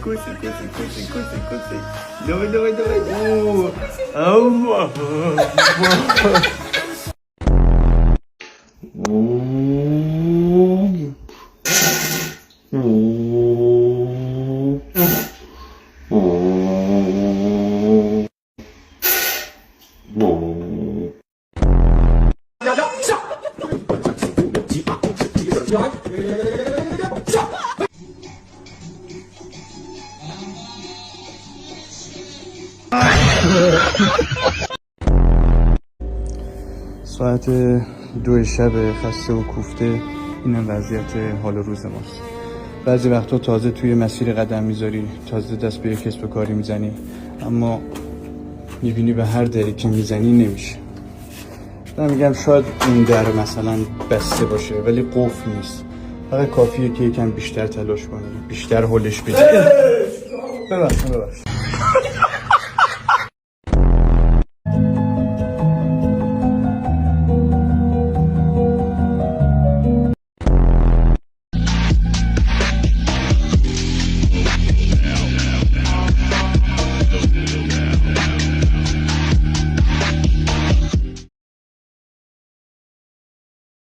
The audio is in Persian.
کوسی دوی اوه ساعت 2 شب خسته و کوفته. اینم وضعیت حال روز ماست. بعضی وقتا تازه توی مسیر قدم میذاری، تازه دست به کسب و کاری میزنی، اما میبینی به هر دری که میزنی نمیشه. من میگم شاید این در مثلا بسته باشه ولی قفل نیست، فقط کافیه که یکم بیشتر تلاش کنی، بیشتر هولش بدی. ببخش